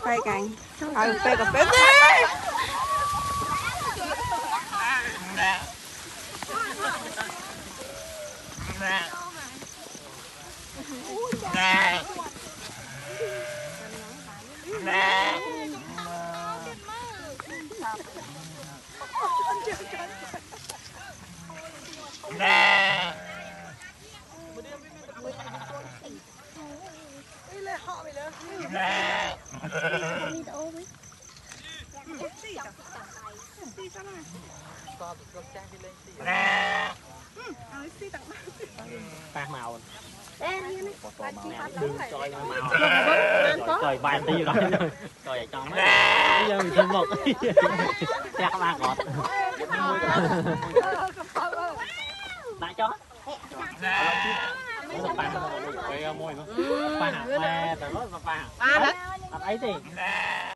Cây cành cây cà phê Phát màu đường trời màu trời vài tí rồi trời trong bây giờ mình thêm một chắc ba ngọt lại cho cái môi nó pha pha từ đó pha ấy thì